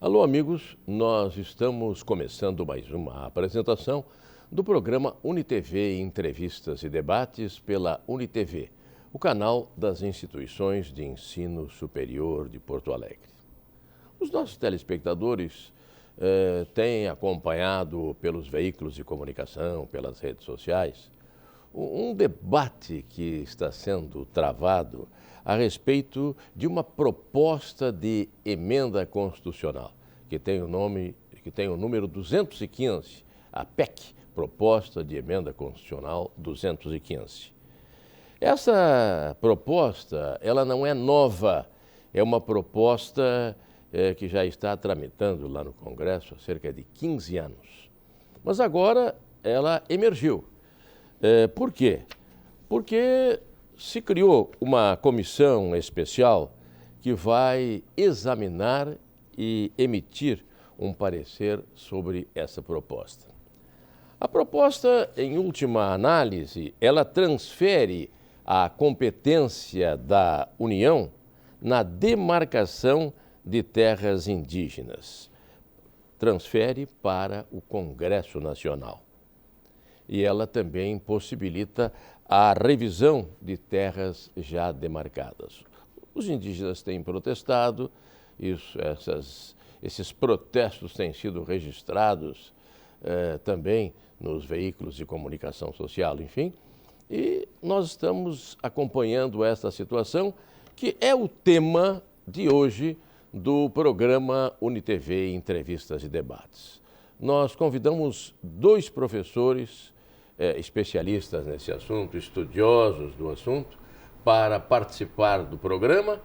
Alô, amigos, nós estamos começando mais uma apresentação do programa UniTV Entrevistas e Debates pela UniTV, o canal das instituições de ensino superior de Porto Alegre. Os nossos telespectadores têm acompanhado pelos veículos de comunicação, pelas redes sociais, um debate que está sendo travado a respeito de uma proposta de emenda constitucional, que tem o número 215, a PEC, Proposta de Emenda Constitucional 215. Essa proposta, ela não é nova, é uma proposta que já está tramitando lá no Congresso há cerca de 15 anos. Mas agora ela emergiu. Por quê? Porque se criou uma comissão especial que vai examinar e emitir um parecer sobre essa proposta. A proposta, em última análise, ela transfere a competência da União na demarcação de terras indígenas. Transfere para o Congresso Nacional. E ela também possibilita a revisão de terras já demarcadas. Os indígenas têm protestado, esses protestos têm sido registrados também nos veículos de comunicação social, enfim, e nós estamos acompanhando esta situação, que é o tema de hoje do programa UniTV Entrevistas e Debates. Nós convidamos dois professores especialistas nesse assunto, estudiosos do assunto, para participar do programa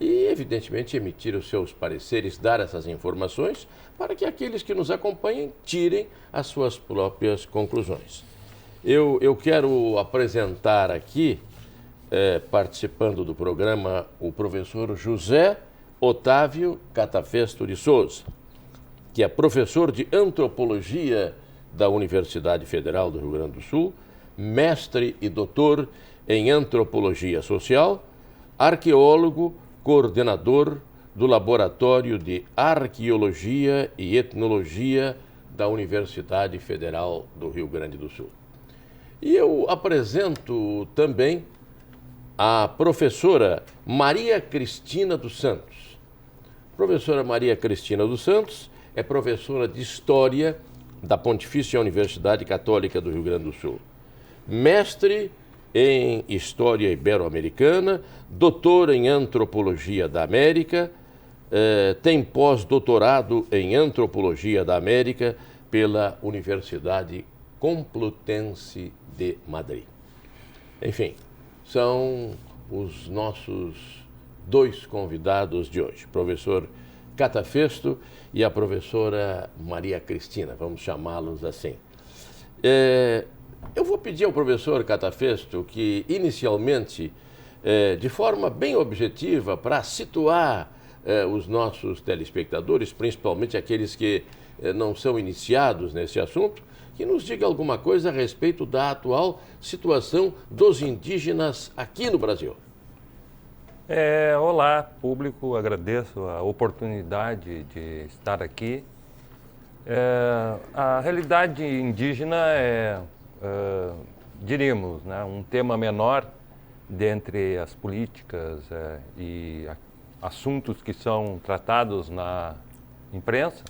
e, evidentemente, emitir os seus pareceres, dar essas informações, para que aqueles que nos acompanhem tirem as suas próprias conclusões. Eu quero apresentar aqui, participando do programa, o professor José Otávio Catafesto de Souza, que é professor de Antropologia da Universidade Federal do Rio Grande do Sul, mestre e doutor em Antropologia Social, arqueólogo, coordenador do Laboratório de Arqueologia e Etnologia da Universidade Federal do Rio Grande do Sul. E eu apresento também a professora Maria Cristina dos Santos. Professora Maria Cristina dos Santos é professora de História da Pontifícia Universidade Católica do Rio Grande do Sul. Mestre em História Ibero-Americana, doutor em Antropologia da América, tem pós-doutorado em Antropologia da América pela Universidade Complutense de Madrid. Enfim, são os nossos dois convidados de hoje, professor Catafesto e a professora Maria Cristina, vamos chamá-los assim. Eu vou pedir ao professor Catafesto que, inicialmente, de forma bem objetiva, para situar os nossos telespectadores, principalmente aqueles que não são iniciados nesse assunto, que nos diga alguma coisa a respeito da atual situação dos indígenas aqui no Brasil. Olá, público, agradeço a oportunidade de estar aqui. A realidade indígena diríamos, né, um tema menor dentre as políticas e assuntos que são tratados na imprensa,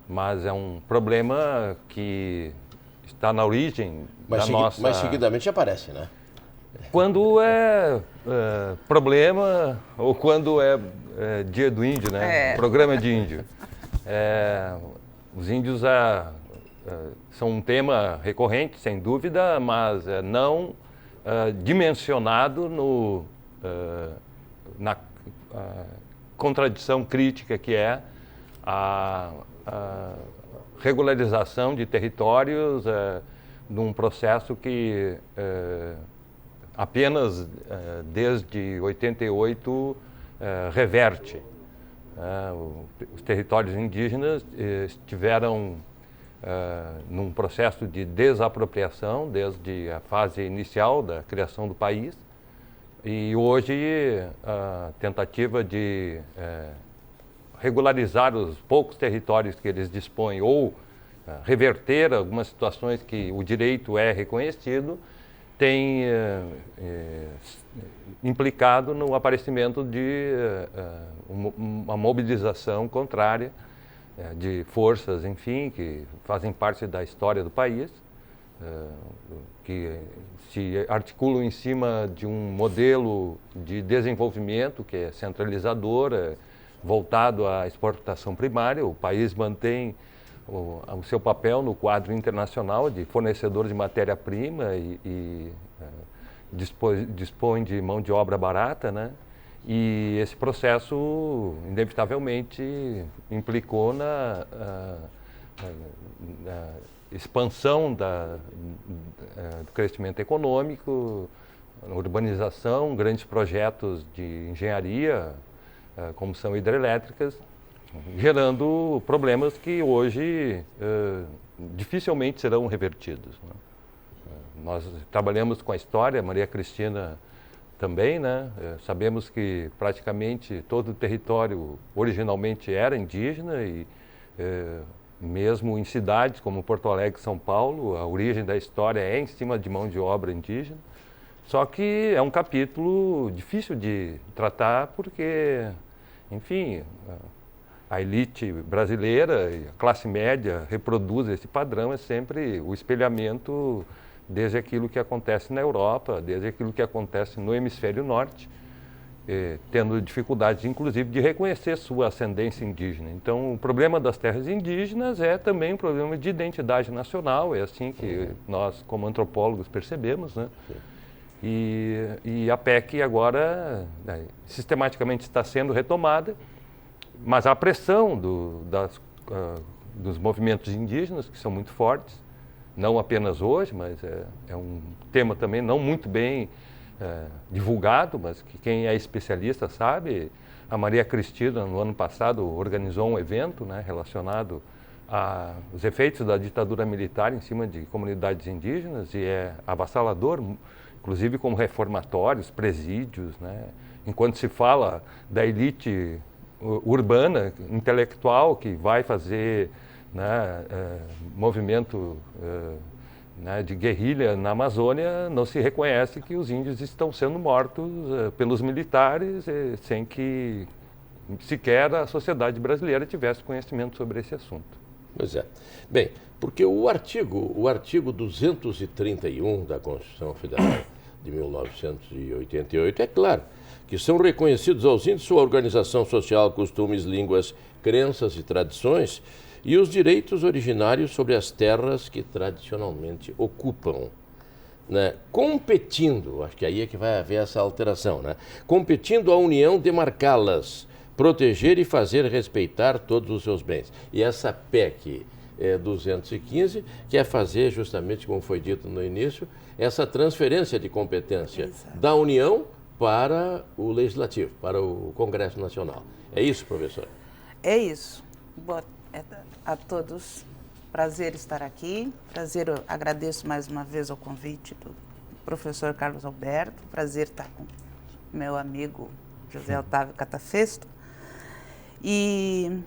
mas é um problema que está na origem da nossa... Mas seguidamente aparece, né? Quando é problema ou quando é dia do índio, né? Programa de índio. Os índios são um tema recorrente, sem dúvida, mas não dimensionado na contradição crítica que é a regularização de territórios num processo que apenas desde 88 reverte. Os territórios indígenas estiveram num processo de desapropriação desde a fase inicial da criação do país, e hoje a tentativa de regularizar os poucos territórios que eles dispõem ou reverter algumas situações que o direito é reconhecido, tem implicado no aparecimento de uma mobilização contrária de forças, enfim, que fazem parte da história do país, que se articulam em cima de um modelo de desenvolvimento que é centralizador, voltado à exportação primária. O país mantém o seu papel no quadro internacional de fornecedor de matéria-prima e dispõe de mão de obra barata, né? E esse processo, inevitavelmente, implicou na expansão do crescimento econômico, urbanização, grandes projetos de engenharia, como são hidrelétricas, gerando problemas que hoje dificilmente serão revertidos, né? Nós trabalhamos com a história, Maria Cristina também, né? Sabemos que praticamente todo o território originalmente era indígena e mesmo em cidades como Porto Alegre e São Paulo, a origem da história é em cima de mão de obra indígena. Só que é um capítulo difícil de tratar porque, enfim, a elite brasileira e a classe média reproduz esse padrão, é sempre o espelhamento desde aquilo que acontece na Europa, desde aquilo que acontece no hemisfério norte, tendo dificuldades, inclusive, de reconhecer sua ascendência indígena. Então, o problema das terras indígenas é também um problema de identidade nacional, é assim que nós, como antropólogos, percebemos, né? E a PEC agora, sistematicamente está sendo retomada, mas a pressão dos movimentos indígenas, que são muito fortes, não apenas hoje, mas é um tema também não muito bem divulgado, mas que quem é especialista sabe. A Maria Cristina, no ano passado, organizou um evento, né, relacionado aos efeitos da ditadura militar em cima de comunidades indígenas, e é avassalador, inclusive como reformatórios, presídios, né? Enquanto se fala da elite urbana, intelectual, que vai fazer, né, movimento né, de guerrilha na Amazônia, não se reconhece que os índios estão sendo mortos pelos militares sem que sequer a sociedade brasileira tivesse conhecimento sobre esse assunto. Pois é. Bem, porque o artigo 231 da Constituição Federal de 1988 é claro que são reconhecidos aos índios sua organização social, costumes, línguas, crenças e tradições e os direitos originários sobre as terras que tradicionalmente ocupam, né? Competindo, acho que aí é que vai haver essa alteração, né? Competindo a União demarcá-las, proteger e fazer respeitar todos os seus bens. E essa PEC 215 quer fazer justamente, como foi dito no início, essa transferência de competência da União para o Legislativo, para o Congresso Nacional. É isso, professor? É isso. Boa a todos, prazer estar aqui, agradeço mais uma vez o convite do professor Carlos Alberto, prazer estar com meu amigo José Otávio Catafesto. E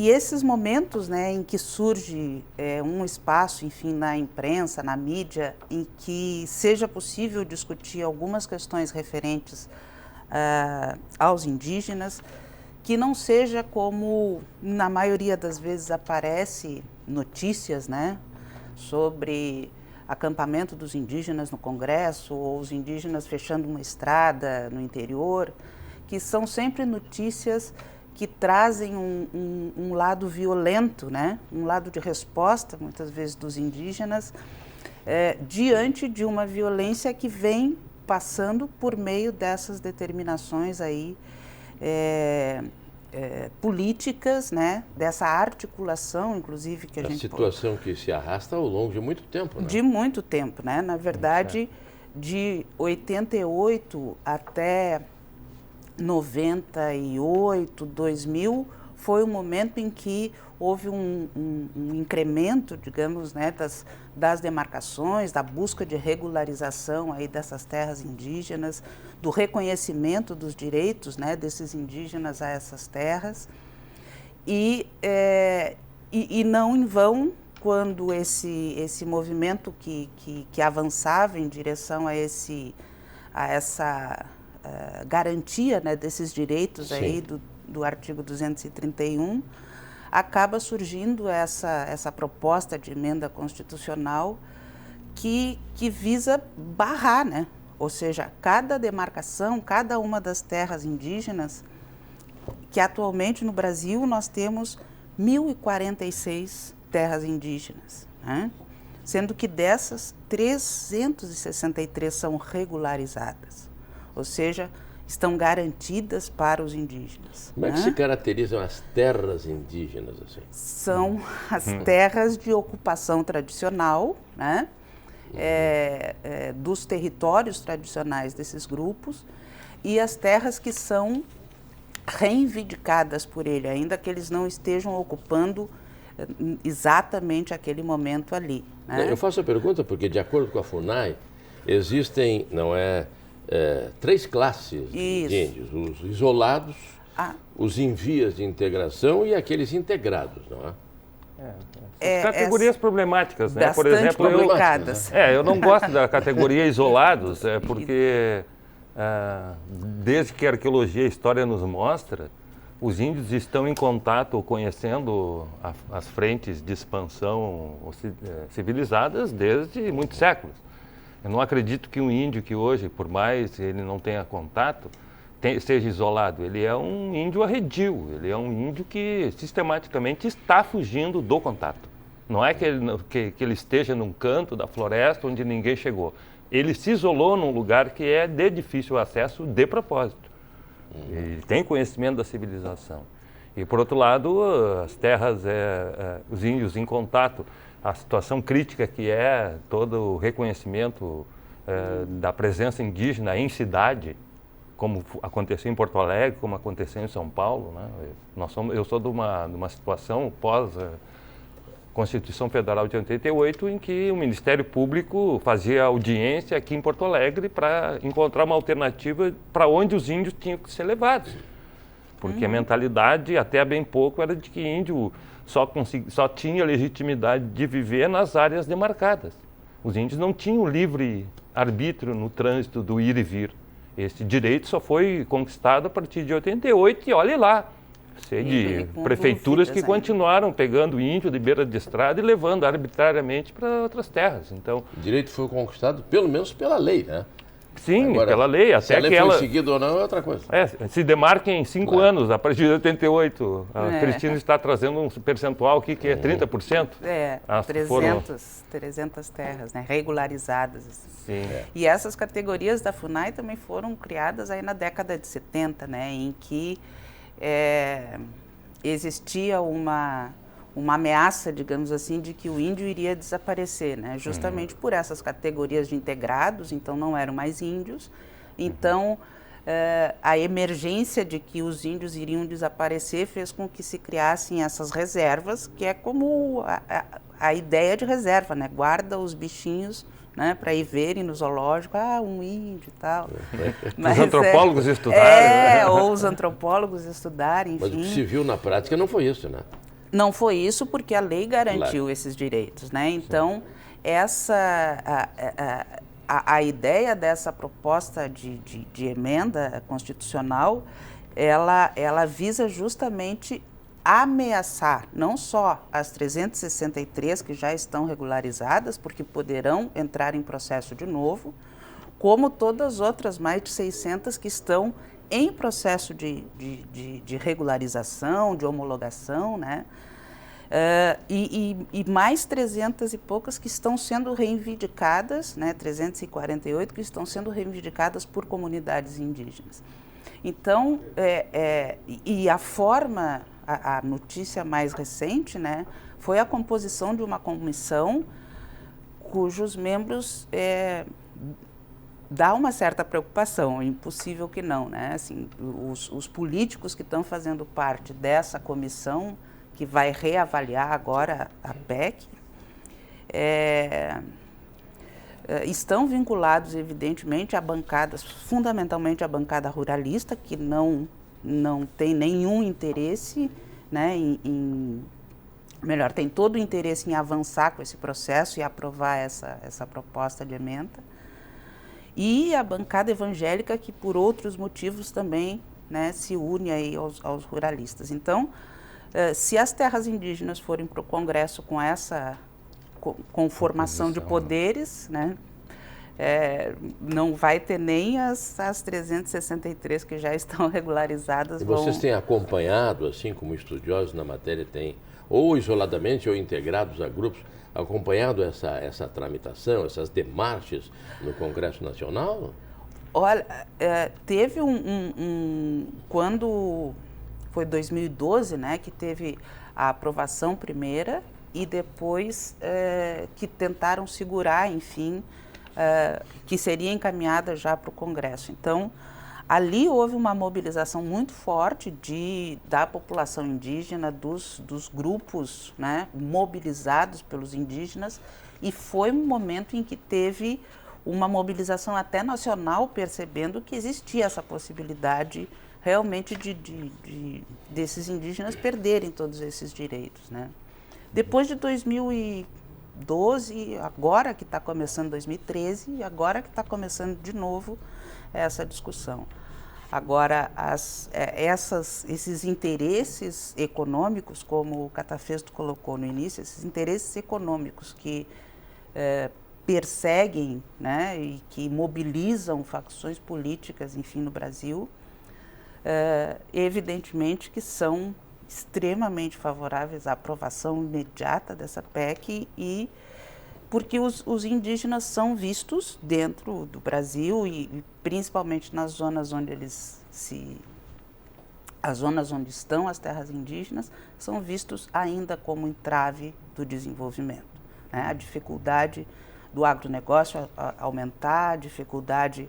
esses momentos, né, em que surge um espaço, enfim, na imprensa, na mídia, em que seja possível discutir algumas questões referentes aos indígenas, que não seja como, na maioria das vezes, aparece notícias, né, sobre acampamento dos indígenas no Congresso, ou os indígenas fechando uma estrada no interior, que são sempre notícias que trazem um lado violento, né, um lado de resposta, muitas vezes, dos indígenas, diante de uma violência que vem passando por meio dessas determinações aí, políticas, né, dessa articulação, inclusive, que a gente... situação que se arrasta ao longo de muito tempo, né? De muito tempo, né? Na verdade, de 88 até 98, 2000, foi o momento em que houve um incremento, digamos, né, das demarcações, da busca de regularização aí dessas terras indígenas, do reconhecimento dos direitos, né, desses indígenas a essas terras. E não em vão, quando esse movimento que avançava em direção a essa garantia, né, desses direitos aí do artigo 231, acaba surgindo essa proposta de emenda constitucional que visa barrar, né? Ou seja, cada demarcação, cada uma das terras indígenas, que atualmente no Brasil nós temos 1.046 terras indígenas, né? Sendo que dessas, 363 são regularizadas, ou seja, estão garantidas para os indígenas. Como é que se caracterizam as terras indígenas assim? São as terras de ocupação tradicional, né? Dos territórios tradicionais desses grupos, e as terras que são reivindicadas por ele, ainda que eles não estejam ocupando exatamente aquele momento ali, né? Eu faço a pergunta porque, de acordo com a FUNAI, existem, três classes de índios: os isolados, os em vias de integração e aqueles integrados, não é? Categorias problemáticas, né? Por exemplo, eu não gosto da categoria isolados, porque desde que a arqueologia e a história nos mostra, os índios estão em contato, conhecendo as frentes de expansão civilizadas desde muitos séculos. Eu não acredito que um índio que hoje, por mais ele não tenha contato, seja isolado. Ele é um índio arredio, ele é um índio que sistematicamente está fugindo do contato. Não é que ele esteja num canto da floresta onde ninguém chegou. Ele se isolou num lugar que é de difícil acesso de propósito. Ele tem conhecimento da civilização. E, por outro lado, as terras, os índios em contato, a situação crítica que é todo o reconhecimento da presença indígena em cidade, como aconteceu em Porto Alegre, como aconteceu em São Paulo, né? Eu sou de uma situação pós Constituição Federal de 88, em que o Ministério Público fazia audiência aqui em Porto Alegre para encontrar uma alternativa para onde os índios tinham que ser levados. Porque a mentalidade, até há bem pouco, era de que índio só tinha legitimidade de viver nas áreas demarcadas. Os índios não tinham livre arbítrio no trânsito do ir e vir. Esse direito só foi conquistado a partir de 88 e olhe lá. Sei de prefeituras que continuaram pegando índio de beira de estrada e levando arbitrariamente para outras terras. Então, o direito foi conquistado pelo menos pela lei, né? Sim, agora, pela lei. Até se a lei que foi ela seguida ou não é outra coisa. Se demarca em 5 anos, a partir de 88. A Cristina está trazendo um percentual aqui que é 30%. 300 terras, né, regularizadas. Sim. E essas categorias da FUNAI também foram criadas aí na década de 70, né, em que existia uma ameaça, digamos assim, de que o índio iria desaparecer, né? Justamente por essas categorias de integrados, então não eram mais índios. Então, a emergência de que os índios iriam desaparecer fez com que se criassem essas reservas, que é como a ideia de reserva, né? Guarda os bichinhos, né, para ir verem no zoológico, um índio e tal. Mas, os antropólogos estudarem. Ou os antropólogos estudarem, enfim. Mas o que se viu na prática não foi isso, né? Não foi isso porque a lei garantiu esses direitos, né? Então, a ideia dessa proposta de emenda constitucional, ela visa justamente ameaçar não só as 363 que já estão regularizadas, porque poderão entrar em processo de novo, como todas as outras mais de 600 que estão em processo de regularização, de homologação, né? E mais 300 e poucas que estão sendo reivindicadas, né? 348 que estão sendo reivindicadas por comunidades indígenas. Então, e a forma, a notícia mais recente, né, foi a composição de uma comissão cujos membros dá uma certa preocupação, é impossível que não, né? Assim, os políticos que estão fazendo parte dessa comissão que vai reavaliar agora a PEC, estão vinculados, evidentemente, a bancadas, fundamentalmente a bancada ruralista, que não tem nenhum interesse, né, melhor, tem todo o interesse em avançar com esse processo e aprovar essa proposta de ementa, e a bancada evangélica, que por outros motivos também, né, se une aí aos ruralistas. Então, se as terras indígenas forem para o Congresso com essa conformação de poderes, né, não vai ter nem as 363 que já estão regularizadas. E vocês têm acompanhado, assim como estudiosos na matéria têm, ou isoladamente ou integrados a grupos, acompanhado essa tramitação, essas demarches no Congresso Nacional? Olha, teve quando foi 2012, né, que teve a aprovação primeira e depois que tentaram segurar, enfim, que seria encaminhada já para o Congresso. Então, ali houve uma mobilização muito forte da população indígena, dos grupos, né, mobilizados pelos indígenas, e foi um momento em que teve uma mobilização até nacional, percebendo que existia essa possibilidade realmente desses indígenas perderem todos esses direitos, né? Depois de 2012, agora que está começando 2013, agora que está começando de novo essa discussão. Agora, esses interesses econômicos, como o Catafesto colocou no início, esses interesses econômicos que perseguem, né, e que mobilizam facções políticas, enfim, no Brasil, evidentemente que são extremamente favoráveis à aprovação imediata dessa PEC, e porque os indígenas são vistos dentro do Brasil e principalmente nas zonas onde as zonas onde estão as terras indígenas, são vistos ainda como entrave do desenvolvimento, né? A dificuldade do agronegócio aumentar, a dificuldade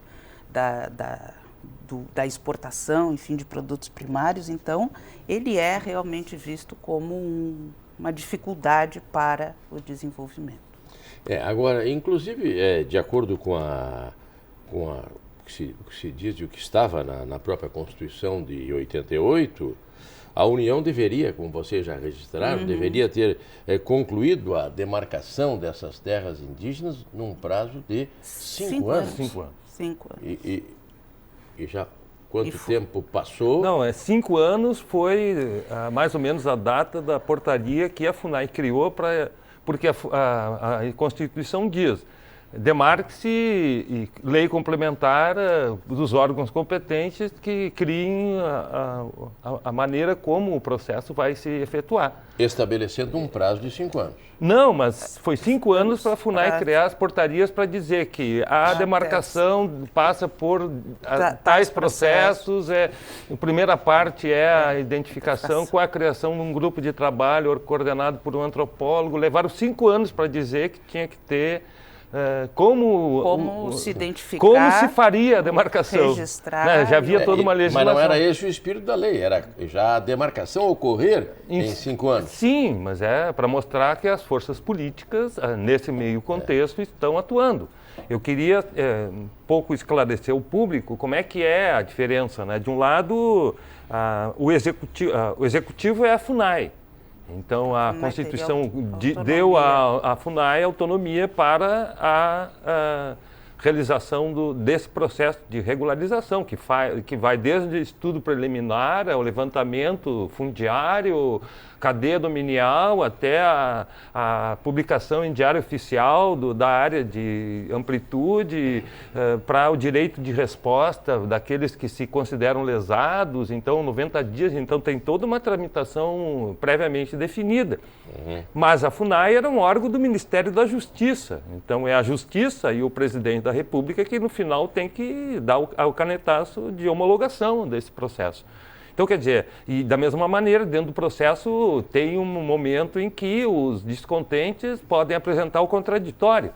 da exportação, enfim, de produtos primários. Então, ele é realmente visto como uma dificuldade para o desenvolvimento. Agora, inclusive, de acordo com o que se diz e o que estava na própria Constituição de 88, a União deveria, como vocês já registraram, deveria ter concluído a demarcação dessas terras indígenas num prazo de 5 anos. 5 anos. 5 anos. E já quanto tempo passou? Não, 5 anos foi mais ou menos a data da portaria que a FUNAI criou, porque a Constituição diz: demarque-se e lei complementar dos órgãos competentes que criem a maneira como o processo vai se efetuar. Estabelecendo um prazo de 5 anos. Não, mas foi 5 anos para a FUNAI criar as portarias para dizer que a demarcação passa por tais processos. A primeira parte é a identificação com a criação de um grupo de trabalho coordenado por um antropólogo. Levaram 5 anos para dizer que tinha que ter como se identificar, como se faria a demarcação. Registrar. Né? Já havia toda uma legislação. Mas não era esse o espírito da lei, era já a demarcação ocorrer em 5 anos. Sim, mas é para mostrar que as forças políticas, nesse meio contexto, estão atuando. Eu queria um pouco esclarecer ao público como é que é a diferença, né? De um lado, o executivo é a FUNAI. Então, a Constituição deu à FUNAI autonomia para a realização desse processo de regularização, que vai desde estudo preliminar, ao levantamento fundiário, cadeia dominial, até a publicação em diário oficial da área de amplitude, para o direito de resposta daqueles que se consideram lesados. Então, 90 dias, então tem toda uma tramitação previamente definida. Mas a FUNAI era um órgão do Ministério da Justiça. Então, é a Justiça e o Presidente da República que, no final, tem que dar o canetaço de homologação desse processo. Então, quer dizer, e da mesma maneira, dentro do processo, tem um momento em que os descontentes podem apresentar o contraditório.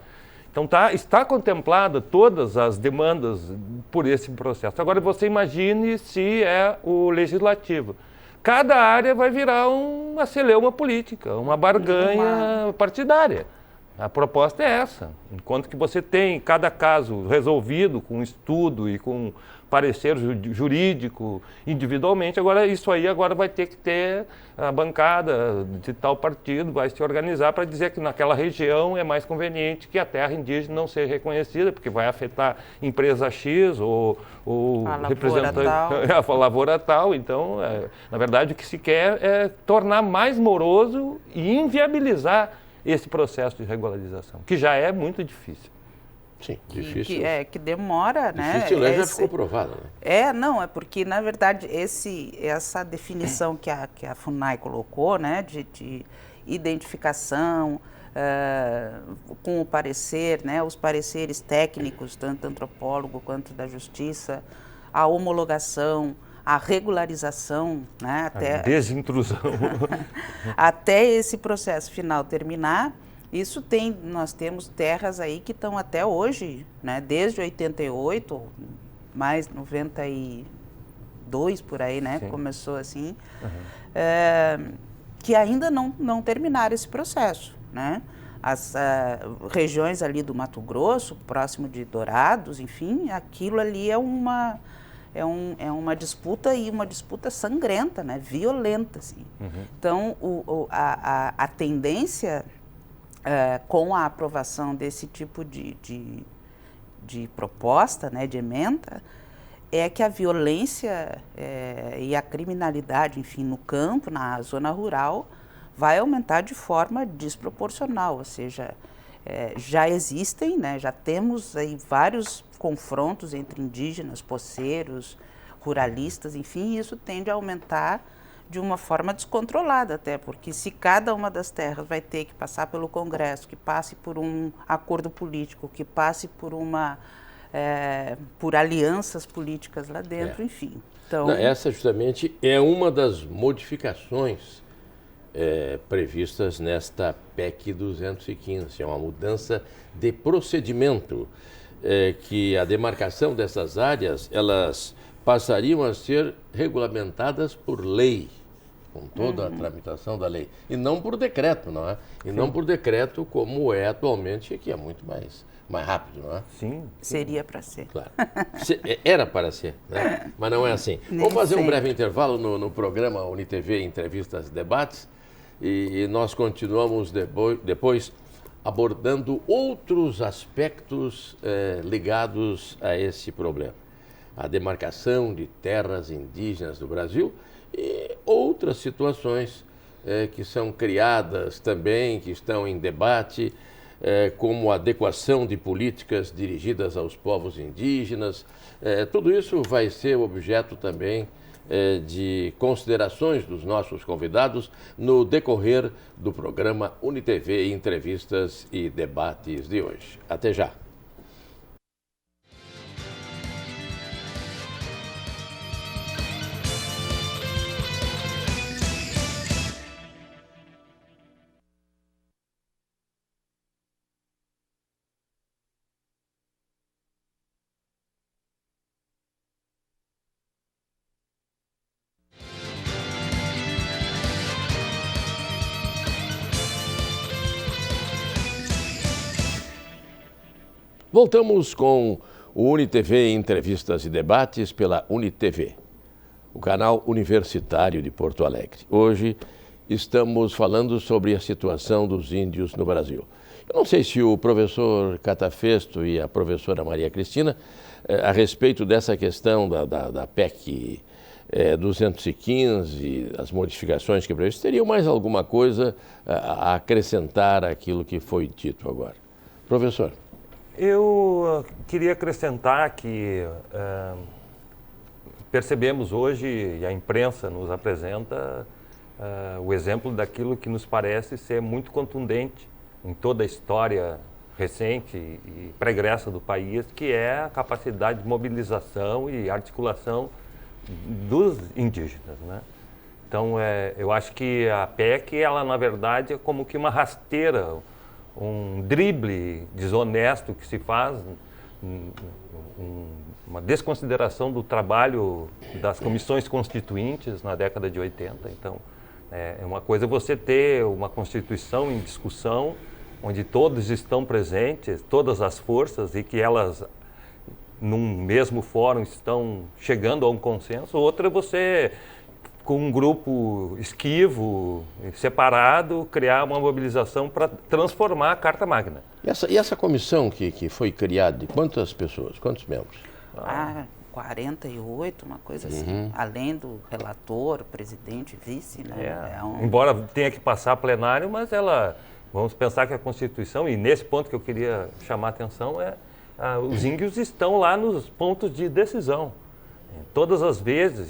Então, está contemplada todas as demandas por esse processo. Agora, você imagine se é o Legislativo. cada área vai virar uma celeuma política, uma barganha partidária. A proposta é essa. Enquanto que você tem cada caso resolvido com estudo e com parecer jurídico individualmente, agora isso aí agora vai ter que ter a bancada de tal partido, vai se organizar para dizer que naquela região é mais conveniente que a terra indígena não seja reconhecida, porque vai afetar empresa X ou representante a lavoura tal. Então, na verdade, o que se quer é tornar mais moroso e inviabilizar esse processo de regularização, que já é muito difícil. Sim, difícil. Que demora, né? Difícil, já ficou provado, né? É porque, na verdade, essa definição que a FUNAI colocou, né, de identificação com o parecer, né, os pareceres técnicos, tanto do antropólogo quanto da justiça, a homologação, a regularização, né, a desintrusão. Até esse processo final terminar, nós temos terras aí que estão até hoje, né, desde 88, mais 92 por aí, né, começou assim, que ainda não terminaram esse processo, né. As regiões ali do Mato Grosso, próximo de Dourados, enfim, aquilo ali é uma disputa, e uma disputa sangrenta, né, violenta, assim. Então, a tendência com a aprovação desse tipo de proposta, né, de emenda, é que a violência e a criminalidade, enfim, no campo, na zona rural, vai aumentar de forma desproporcional, ou seja, já existem, né, já temos aí vários confrontos entre indígenas, poceiros, ruralistas, enfim, e isso tende a aumentar de uma forma descontrolada até, porque se cada uma das terras vai ter que passar pelo Congresso, que passe por um acordo político, que passe por alianças políticas lá dentro, enfim. Então, essa justamente é uma das modificações previstas nesta PEC 215, é uma mudança de procedimento, que a demarcação dessas áreas, elas passariam a ser regulamentadas por lei, com toda a tramitação da lei, e não por decreto, não é? E não por decreto como é atualmente, que é muito mais rápido, não é? Sim. Seria para ser. Claro. Era para ser, né? Mas não é assim. Vamos fazer um breve intervalo no programa UniTV Entrevistas e Debates, e nós continuamos depois abordando outros aspectos ligados a esse problema. A demarcação de terras indígenas do Brasil e outras situações que são criadas também, que estão em debate, como a adequação de políticas dirigidas aos povos indígenas. Tudo isso vai ser objeto também de considerações dos nossos convidados no decorrer do programa UniTV Entrevistas e Debates de hoje. Até já. Voltamos com o UniTV Entrevistas e Debates pela UniTV, o canal universitário de Porto Alegre. Hoje estamos falando sobre a situação dos índios no Brasil. Eu não sei se o professor Catafesto e a professora Maria Cristina, a respeito dessa questão da PEC 215, as modificações que previstas, teriam mais alguma coisa a acrescentar àquilo que foi dito agora. Professor. Eu queria acrescentar que percebemos hoje, e a imprensa nos apresenta, o exemplo daquilo que nos parece ser muito contundente em toda a história recente e pregressa do país, que é a capacidade de mobilização e articulação dos indígenas, né? Então, eu acho que a PEC, ela na verdade é como que uma rasteira, um drible desonesto que se faz uma desconsideração do trabalho das comissões constituintes na década de 80. Então, é uma coisa você ter uma Constituição em discussão, onde todos estão presentes, todas as forças, e que elas, num mesmo fórum, estão chegando a um consenso. Outra é você, com um grupo esquivo, separado, criar uma mobilização para transformar a Carta Magna. E essa comissão que foi criada, de quantas pessoas, quantos membros? 48, uma coisa assim, além do relator, presidente, vice, né? Embora tenha que passar plenário, mas vamos pensar que a Constituição, e nesse ponto que eu queria chamar a atenção, os índios estão lá nos pontos de decisão. Todas as vezes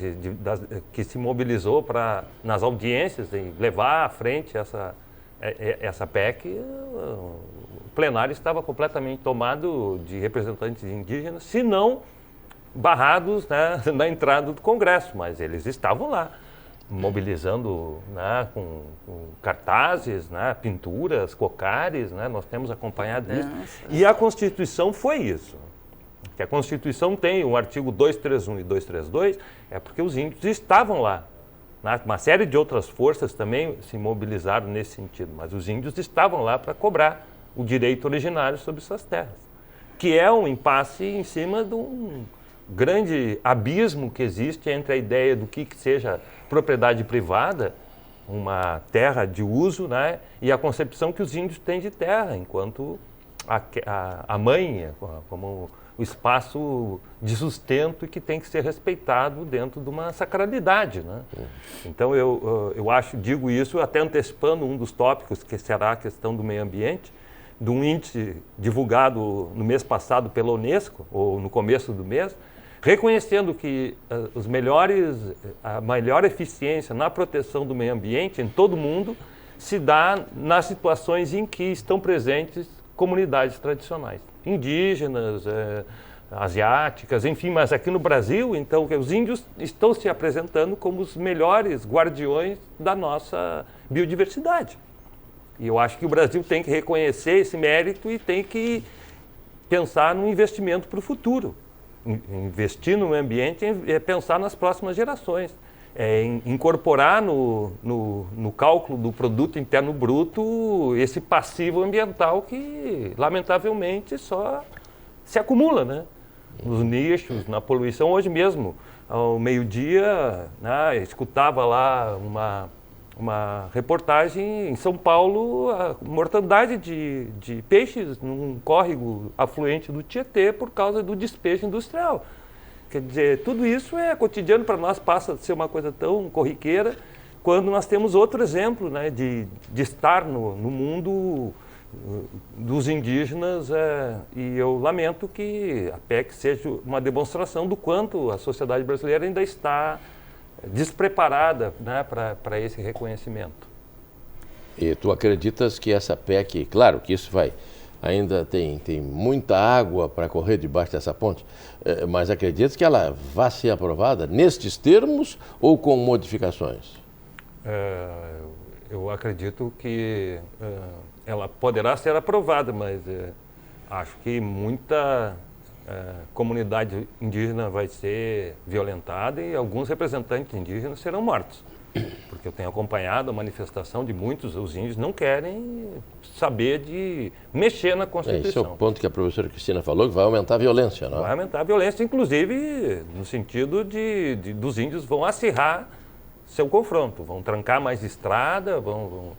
que se mobilizou nas audiências, levar à frente essa PEC, o plenário estava completamente tomado de representantes indígenas, se não barrados, né, na entrada do Congresso, mas eles estavam lá, mobilizando, né, com cartazes, né, pinturas, cocares, né, nós temos acompanhado isso. E a Constituição foi isso. Que a Constituição tem o artigo 231 e 232, é porque os índios estavam lá. Uma série de outras forças também se mobilizaram nesse sentido, mas os índios estavam lá para cobrar o direito originário sobre suas terras, que é um impasse em cima de um grande abismo que existe entre a ideia do que seja propriedade privada, uma terra de uso, né, e a concepção que os índios têm de terra, enquanto a mãe, como o espaço de sustento e que tem que ser respeitado dentro de uma sacralidade, né? Então eu digo isso até antecipando um dos tópicos, que será a questão do meio ambiente, de um índice divulgado no mês passado pela Unesco, ou no começo do mês, reconhecendo que a melhor eficiência na proteção do meio ambiente em todo o mundo se dá nas situações em que estão presentes comunidades tradicionais, indígenas, asiáticas, enfim, mas aqui no Brasil, então, os índios estão se apresentando como os melhores guardiões da nossa biodiversidade. E eu acho que o Brasil tem que reconhecer esse mérito e tem que pensar no investimento para o futuro. Investir no meio ambiente é pensar nas próximas gerações. Incorporar no cálculo do produto interno bruto esse passivo ambiental que, lamentavelmente, só se acumula, né? Nos nichos, na poluição. Hoje mesmo, ao meio-dia, né, escutava lá uma reportagem em São Paulo, a mortandade de peixes num córrego afluente do Tietê por causa do despejo industrial. Quer dizer, tudo isso é cotidiano para nós, passa a ser uma coisa tão corriqueira, quando nós temos outro exemplo, né, de estar no mundo dos indígenas, e eu lamento que a PEC seja uma demonstração do quanto a sociedade brasileira ainda está despreparada, né, para esse reconhecimento. E tu acreditas que essa PEC, claro que isso ainda tem muita água para correr debaixo dessa ponte, mas acreditas que ela vai ser aprovada nestes termos ou com modificações? Eu acredito que ela poderá ser aprovada, mas acho que muita comunidade indígena vai ser violentada e alguns representantes indígenas serão mortos. Porque eu tenho acompanhado a manifestação de muitos, os índios não querem saber de mexer na Constituição. Esse é o ponto que a professora Cristina falou, que vai aumentar a violência, não é? Vai aumentar a violência, inclusive no sentido dos índios vão acirrar seu confronto, vão trancar mais estrada, vão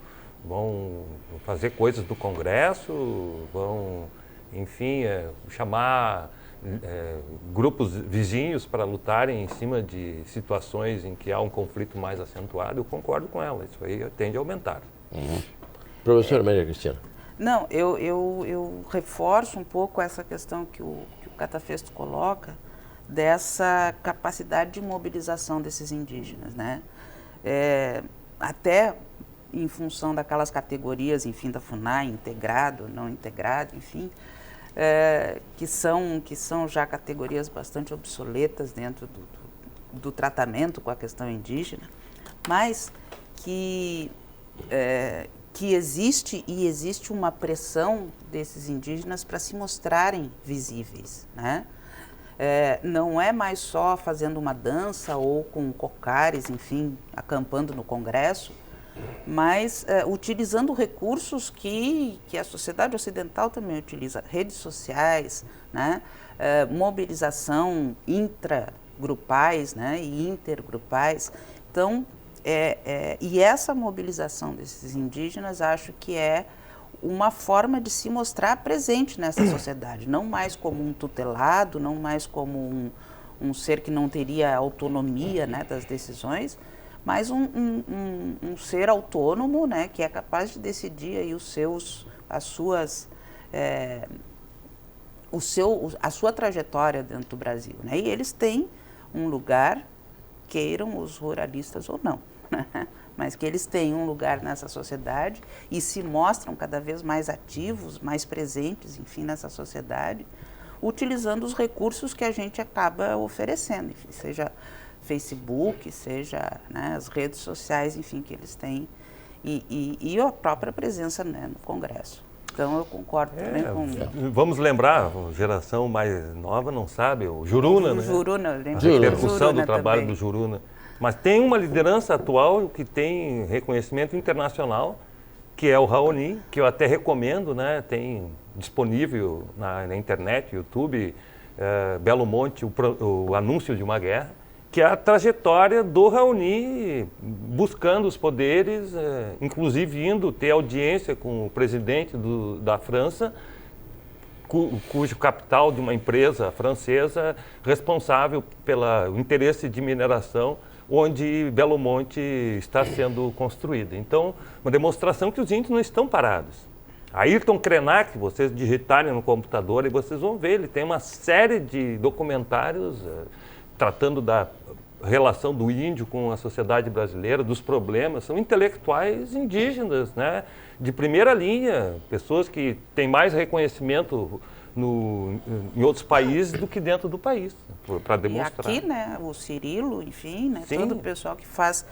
fazer coisas do Congresso, vão, enfim, chamar grupos vizinhos para lutarem em cima de situações em que há um conflito mais acentuado. Eu concordo com ela, isso aí tende a aumentar. Professora Maria Cristina. Não, eu reforço um pouco essa questão que o Catafesto coloca, dessa capacidade de mobilização desses indígenas, né? Até em função daquelas categorias, enfim, da FUNAI, integrado, não integrado, enfim, que são já categorias bastante obsoletas dentro do tratamento com a questão indígena, mas que que existe uma pressão desses indígenas para se mostrarem visíveis, né? Não é mais só fazendo uma dança ou com cocares, enfim, acampando no Congresso, mas utilizando recursos que a sociedade ocidental também utiliza, redes sociais, né? Mobilização intragrupais, né? E intergrupais. Então, e essa mobilização desses indígenas, acho que é uma forma de se mostrar presente nessa sociedade, não mais como um tutelado, não mais como um ser que não teria autonomia, né, das decisões, mas um ser autônomo, né, que é capaz de decidir aí a sua trajetória dentro do Brasil, né? E eles têm um lugar, queiram os ruralistas ou não, né? Mas que eles têm um lugar nessa sociedade e se mostram cada vez mais ativos, mais presentes, enfim, nessa sociedade, utilizando os recursos que a gente acaba oferecendo, enfim, seja Facebook, seja, né, as redes sociais, enfim, que eles têm, e a própria presença, né, no Congresso. Então, eu concordo também com... Vamos lembrar, a geração mais nova não sabe, o Juruna, né? Juruna, a repercussão do trabalho do Juruna. Mas tem uma liderança atual que tem reconhecimento internacional, que é o Raoni, que eu até recomendo, né? Tem disponível na internet, YouTube, Belo Monte, o Anúncio de uma Guerra, que é a trajetória do Raoni buscando os poderes, inclusive indo ter audiência com o presidente da França, cujo capital de uma empresa francesa responsável pelo interesse de mineração onde Belo Monte está sendo construída. Então, uma demonstração que os índios não estão parados. Ayrton Krenak, vocês digitarem no computador e vocês vão ver, ele tem uma série de documentários tratando da relação do índio com a sociedade brasileira, dos problemas. São intelectuais indígenas, né, de primeira linha, pessoas que têm mais reconhecimento em outros países do que dentro do país, para demonstrar. E aqui, né, o Cirilo, enfim, né, todo o pessoal que faz...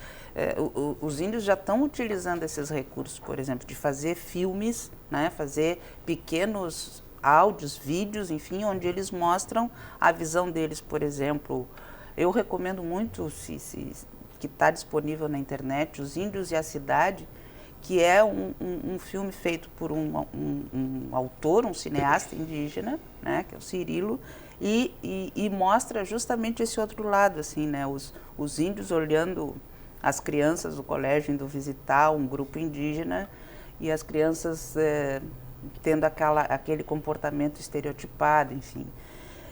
os índios já estão utilizando esses recursos, por exemplo, de fazer filmes, né, fazer pequenos áudios, vídeos, enfim, onde eles mostram a visão deles, por exemplo. Eu recomendo muito, que está disponível na internet, Os Índios e a Cidade, que é um filme feito por um autor, um cineasta indígena, né, que é o Cirilo, e mostra justamente esse outro lado, assim, né, os índios olhando as crianças do colégio indo visitar um grupo indígena e as crianças tendo aquele comportamento estereotipado, enfim.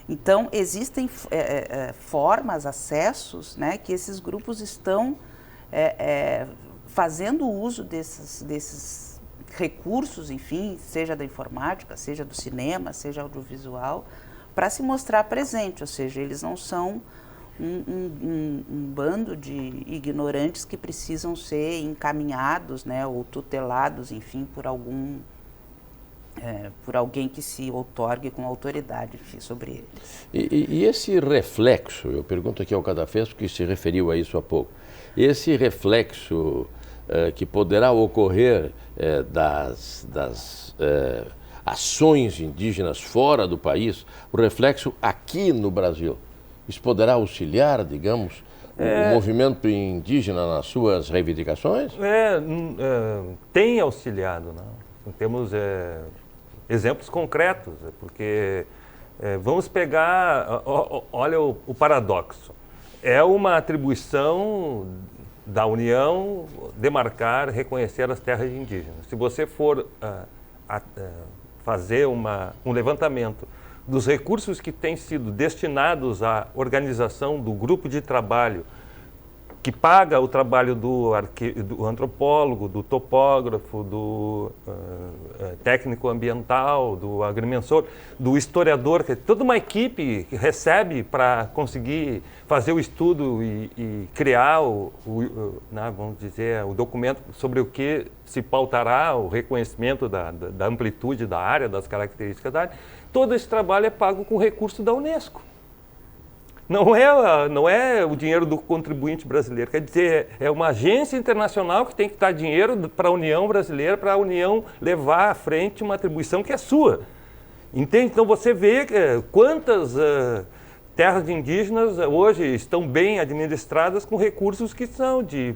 Então, existem formas, acessos, né, que esses grupos estão fazendo uso desses recursos, enfim, seja da informática, seja do cinema, seja audiovisual, para se mostrar presente, ou seja, eles não são um bando de ignorantes que precisam ser encaminhados, né, ou tutelados, enfim, por alguém que se outorgue com autoridade, enfim, sobre eles. E esse reflexo, eu pergunto aqui ao Cadafés, porque se referiu a isso há pouco, esse reflexo que poderá ocorrer das ações indígenas fora do país, o reflexo aqui no Brasil, isso poderá auxiliar, digamos, o movimento indígena nas suas reivindicações? Tem auxiliado, né? Temos exemplos concretos, porque vamos pegar, olha o paradoxo, é uma atribuição da União demarcar, reconhecer as terras indígenas. Se você for fazer um levantamento dos recursos que têm sido destinados à organização do grupo de trabalho que paga o trabalho do antropólogo, do topógrafo, do técnico ambiental, do agrimensor, do historiador, que é toda uma equipe que recebe para conseguir fazer o estudo e criar vamos dizer, o documento sobre o que se pautará o reconhecimento da amplitude da área, das características da área. Todo esse trabalho é pago com recurso da Unesco. Não é o dinheiro do contribuinte brasileiro. Quer dizer, é uma agência internacional que tem que dar dinheiro para a União Brasileira, para a União levar à frente uma atribuição que é sua. Entende? Então você vê quantas terras indígenas hoje estão bem administradas com recursos que são de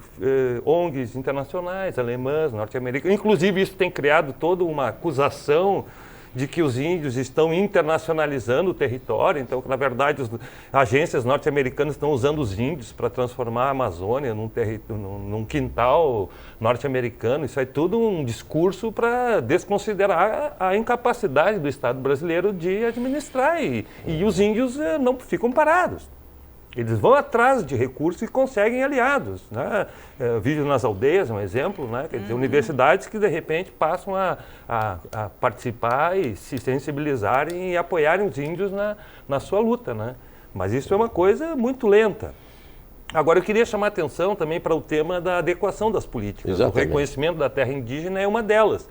ONGs internacionais, alemãs, norte-americanas. Inclusive isso tem criado toda uma acusação de que os índios estão internacionalizando o território, então, na verdade, as agências norte-americanas estão usando os índios para transformar a Amazônia num quintal norte-americano. Isso é tudo um discurso para desconsiderar a incapacidade do Estado brasileiro de administrar, e os índios não ficam parados. Eles vão atrás de recursos e conseguem aliados, né? Vídeo nas aldeias é um exemplo, né? Quer dizer, universidades que de repente passam a participar e se sensibilizarem e apoiarem os índios na sua luta, né? Mas isso é uma coisa muito lenta. Agora eu queria chamar a atenção também para o tema da adequação das políticas. Exatamente. O reconhecimento da terra indígena é uma delas.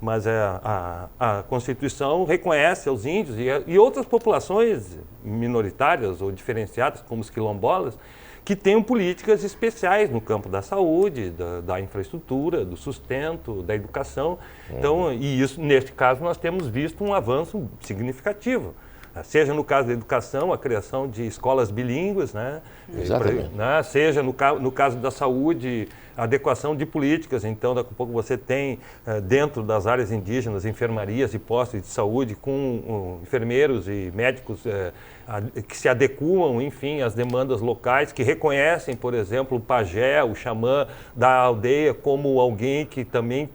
Mas a Constituição reconhece aos índios e outras populações minoritárias ou diferenciadas, como os quilombolas, que tenham políticas especiais no campo da saúde, da infraestrutura, do sustento, da educação. Então, e isso, neste caso, nós temos visto um avanço significativo. Seja no caso da educação, a criação de escolas bilíngues, né? Exatamente. Seja no caso da saúde, a adequação de políticas. Então, daqui a pouco você tem, dentro das áreas indígenas, enfermarias e postos de saúde com enfermeiros e médicos que se adequam, enfim, às demandas locais, que reconhecem, por exemplo, o pajé, o xamã da aldeia como alguém que também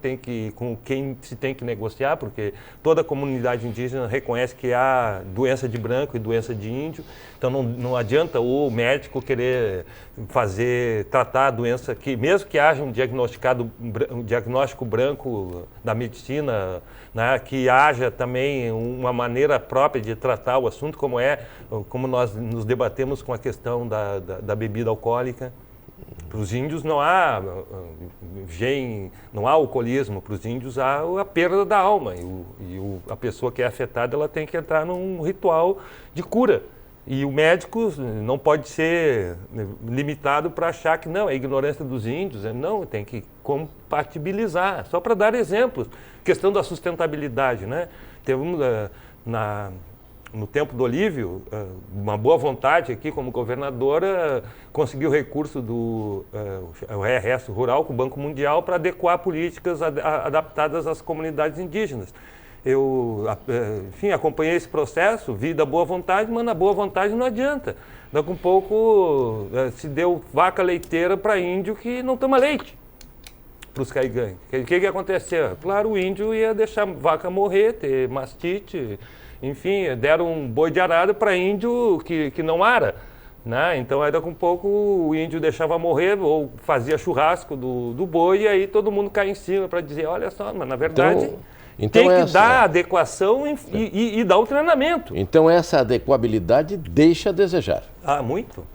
com quem se tem que negociar, porque toda a comunidade indígena reconhece que há doença de branco e doença de índio. Então não adianta o médico querer tratar a doença que, mesmo que haja um diagnóstico branco da medicina, né, que haja também uma maneira própria de tratar o assunto, como nós nos debatemos com a questão da bebida alcoólica. Para os índios não há alcoolismo, para os índios há a perda da alma, a pessoa que é afetada ela tem que entrar num ritual de cura. E o médico não pode ser limitado para achar que não, é ignorância dos índios. Não, tem que compatibilizar. Só para dar exemplos. Questão da sustentabilidade, né? Teve no tempo do Olívio, uma boa vontade aqui como governadora, conseguiu recurso do RS Rural com o Banco Mundial para adequar políticas adaptadas às comunidades indígenas. Eu, enfim, acompanhei esse processo, vi da boa vontade, mas na boa vontade não adianta. Daqui a pouco se deu vaca leiteira para índio que não toma leite para os caigangues. O que aconteceu? Claro, o índio ia deixar a vaca morrer, ter mastite, enfim, deram um boi de arado para índio que não ara. Né? Então, aí daqui a pouco o índio deixava morrer ou fazia churrasco do boi e aí todo mundo cai em cima para dizer, olha só, mas na verdade... Então tem que dar adequação e dar o treinamento. Então essa adequabilidade deixa a desejar. Muito.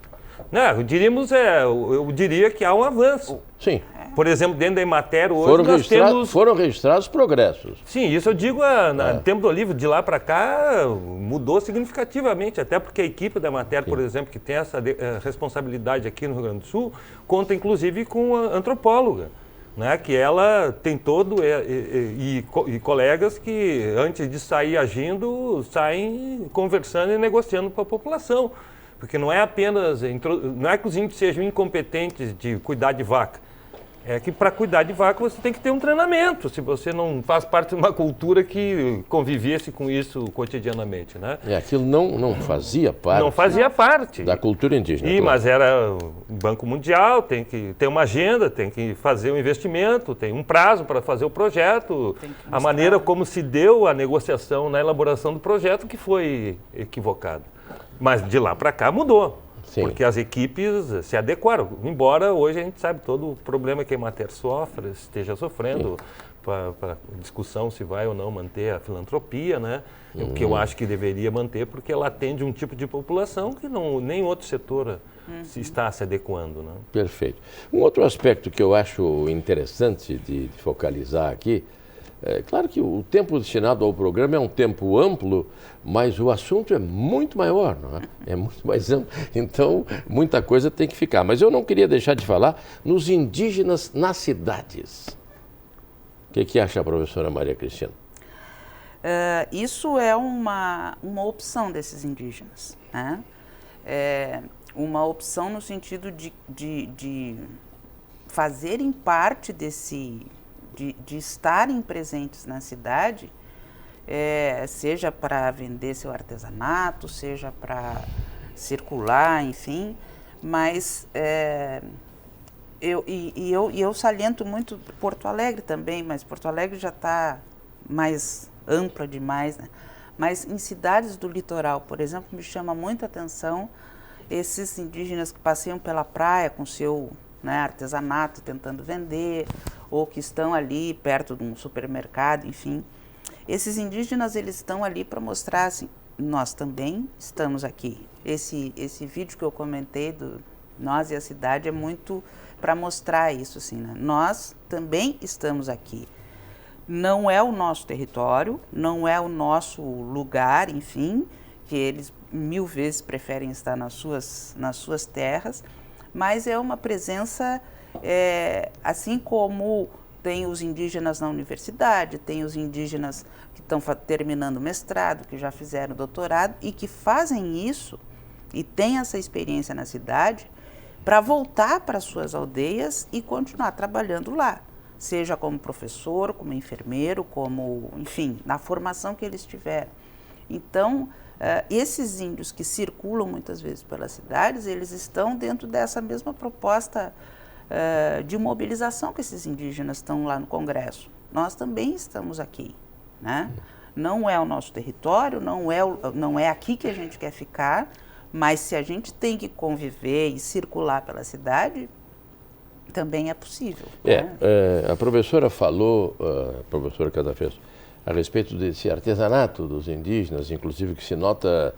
Não, eu diria que há um avanço. Sim. Por exemplo, dentro da Emater hoje foram registrados progressos. Sim, isso eu digo, no tempo do Olívio, de lá para cá, mudou significativamente, até porque a equipe da Emater, por exemplo, que tem essa responsabilidade aqui no Rio Grande do Sul, conta inclusive com a antropóloga. Né, que ela tem e colegas que antes de sair agindo, saem conversando e negociando com a população. Porque não é que os índios sejam incompetentes de cuidar de vaca. É que para cuidar de vaca você tem que ter um treinamento, se você não faz parte de uma cultura que convivesse com isso cotidianamente, né? Aquilo não fazia parte. Não fazia parte. Da cultura indígena. Claro. Mas era o Banco Mundial, tem que ter uma agenda, tem que fazer um investimento, tem um prazo para fazer o projeto. A maneira como se deu a negociação na elaboração do projeto que foi equivocada. Mas de lá para cá mudou. Sim. Porque as equipes se adequaram, embora hoje a gente sabe todo o problema que a Emater esteja sofrendo, para discussão se vai ou não manter a filantropia, né? O que eu acho que deveria manter, porque ela atende um tipo de população que nem outro setor está se adequando. Né? Perfeito. Um outro aspecto que eu acho interessante de focalizar aqui É claro que o tempo destinado ao programa é um tempo amplo, mas o assunto é muito maior, não é? É muito mais amplo. Então, muita coisa tem que ficar. Mas eu não queria deixar de falar nos indígenas nas cidades. O que acha a professora Maria Cristina? Isso é uma opção desses indígenas, né? Uma opção no sentido de fazerem parte de estarem presentes na cidade, seja para vender seu artesanato, seja para circular, enfim, mas eu saliento muito Porto Alegre também, mas Porto Alegre já está mais ampla demais, né? Mas em cidades do litoral, por exemplo, me chama muita atenção esses indígenas que passeiam pela praia com seu, né, artesanato tentando vender, ou que estão ali perto de um supermercado, enfim. Esses indígenas, eles estão ali para mostrar assim, nós também estamos aqui. Esse vídeo que eu comentei do Nós e a Cidade é muito para mostrar isso, assim, né? Nós também estamos aqui. Não é o nosso território, não é o nosso lugar, enfim, que eles 1000 vezes preferem estar nas suas terras, mas é uma presença, assim como tem os indígenas na universidade, tem os indígenas que estão terminando mestrado, que já fizeram doutorado e que fazem isso e têm essa experiência na cidade para voltar para suas aldeias e continuar trabalhando lá, seja como professor, como enfermeiro, como, enfim, na formação que eles tiveram. Então, esses índios que circulam muitas vezes pelas cidades, eles estão dentro dessa mesma proposta de mobilização que esses indígenas estão lá no Congresso. Nós também estamos aqui, né? Não é o nosso território, não é aqui que a gente quer ficar, mas se a gente tem que conviver e circular pela cidade, também é possível. Né? A professora falou, a professora Cadafeso, a respeito desse artesanato dos indígenas, inclusive que se nota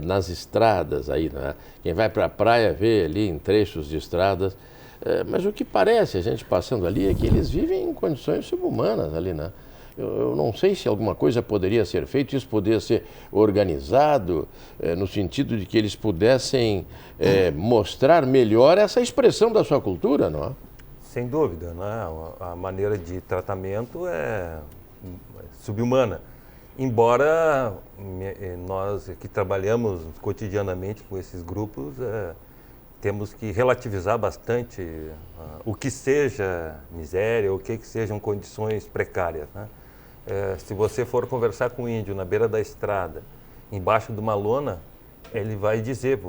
nas estradas aí, né? Quem vai para a praia vê ali em trechos de estradas, mas o que parece, a gente passando ali, é que eles vivem em condições subhumanas ali, né? Eu não sei se alguma coisa poderia ser feita, isso poderia ser organizado no sentido de que eles pudessem mostrar melhor essa expressão da sua cultura, não é? Sem dúvida, né? A maneira de tratamento é subhumana. Embora nós que trabalhamos cotidianamente com esses grupos, temos que relativizar bastante o que seja miséria, o que sejam condições precárias, né? Se você for conversar com um índio na beira da estrada, embaixo de uma lona, ele vai dizer,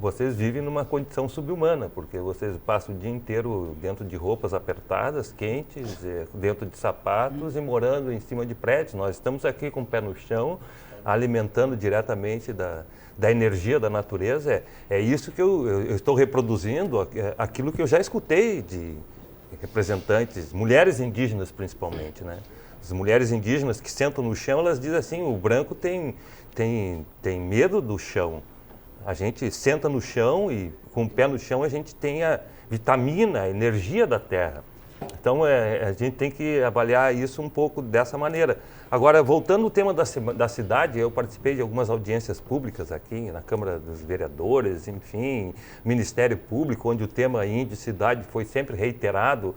vocês vivem numa condição subhumana, porque vocês passam o dia inteiro dentro de roupas apertadas, quentes, dentro de sapatos e morando em cima de prédios. Nós estamos aqui com o pé no chão, alimentando diretamente da energia da natureza. É isso que eu estou reproduzindo, aquilo que eu já escutei de representantes, mulheres indígenas principalmente, né? As mulheres indígenas que sentam no chão, elas dizem assim, o branco tem medo do chão. A gente senta no chão e com o pé no chão a gente tem a vitamina, a energia da terra. Então a gente tem que avaliar isso um pouco dessa maneira. Agora, voltando ao tema da cidade, eu participei de algumas audiências públicas aqui na Câmara dos Vereadores, enfim, Ministério Público, onde o tema índio e cidade foi sempre reiterado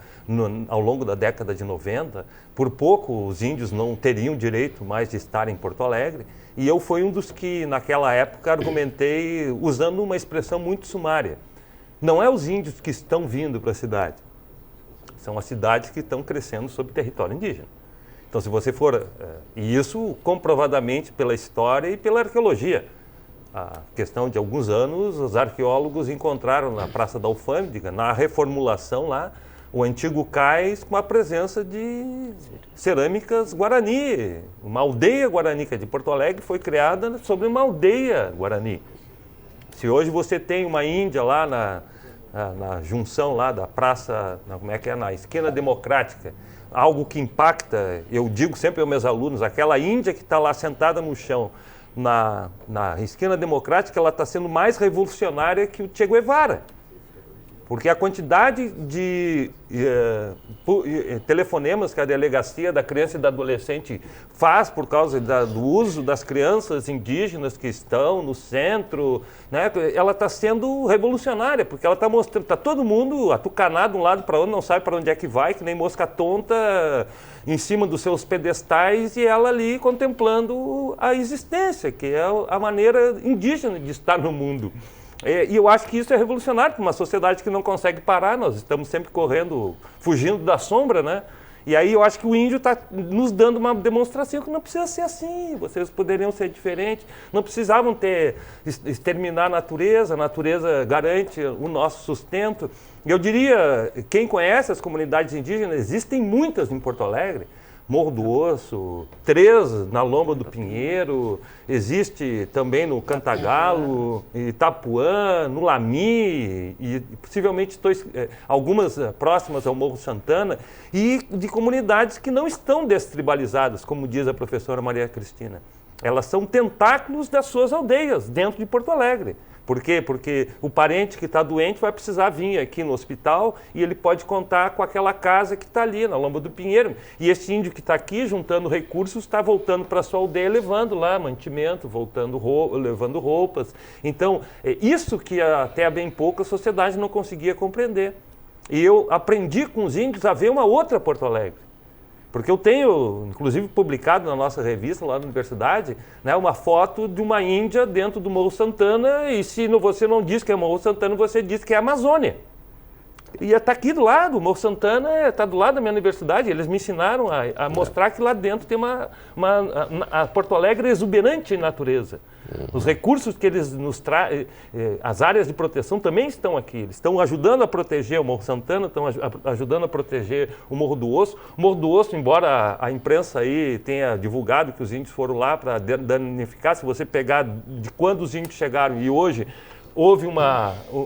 ao longo da década de 90. Por pouco os índios não teriam direito mais de estar em Porto Alegre. E eu fui um dos que, naquela época, argumentei usando uma expressão muito sumária. Não é os índios que estão vindo para a cidade. São as cidades que estão crescendo sob território indígena. Então, se você for... E isso comprovadamente pela história e pela arqueologia. A questão de alguns anos, os arqueólogos encontraram na Praça da Alfândega, na reformulação lá, o antigo cais com a presença de cerâmicas Guarani. Uma aldeia Guarani, que é de Porto Alegre, foi criada sobre uma aldeia Guarani. Se hoje você tem uma Índia lá na junção lá da praça, na esquina democrática, algo que impacta, eu digo sempre aos meus alunos, aquela Índia que está lá sentada no chão, na esquina democrática, ela está sendo mais revolucionária que o Che Guevara. Porque a quantidade de telefonemas que a Delegacia da Criança e do Adolescente faz por causa do uso das crianças indígenas que estão no centro, né, ela está sendo revolucionária, porque ela está mostrando, está todo mundo atucanado de um lado para outro, não sabe para onde é que vai, que nem mosca tonta em cima dos seus pedestais, e ela ali contemplando a existência, que é a maneira indígena de estar no mundo. E eu acho que isso é revolucionário para uma sociedade que não consegue parar, nós estamos sempre correndo, fugindo da sombra, né? E aí eu acho que o índio está nos dando uma demonstração que não precisa ser assim, vocês poderiam ser diferentes, não precisavam exterminar a natureza garante o nosso sustento. Eu diria, quem conhece as comunidades indígenas, existem muitas em Porto Alegre, Morro do Osso, 3 na Lomba do Pinheiro, existe também no Cantagalo, Itapuã, no Lami, e possivelmente algumas próximas ao Morro Santana, e de comunidades que não estão destribalizadas, como diz a professora Maria Cristina. Elas são tentáculos das suas aldeias, dentro de Porto Alegre. Por quê? Porque o parente que está doente vai precisar vir aqui no hospital e ele pode contar com aquela casa que está ali, na Lomba do Pinheiro. E esse índio que está aqui, juntando recursos, está voltando para a sua aldeia, levando lá mantimento, levando roupas. Então, isso que até há bem pouco a sociedade não conseguia compreender. E eu aprendi com os índios a ver uma outra Porto Alegre. Porque eu tenho, inclusive, publicado na nossa revista, lá na universidade, né, uma foto de uma índia dentro do Morro Santana, e se você não diz que é Morro Santana, você diz que é Amazônia. E está aqui do lado, o Morro Santana está do lado da minha universidade, eles me ensinaram a mostrar que lá dentro tem a Porto Alegre exuberante em natureza. Os recursos que eles nos trazem, as áreas de proteção também estão aqui. Eles estão ajudando a proteger o Morro Santana, estão ajudando a proteger o Morro do Osso. O Morro do Osso, embora a imprensa aí tenha divulgado que os índios foram lá para danificar, se você pegar de quando os índios chegaram e hoje, houve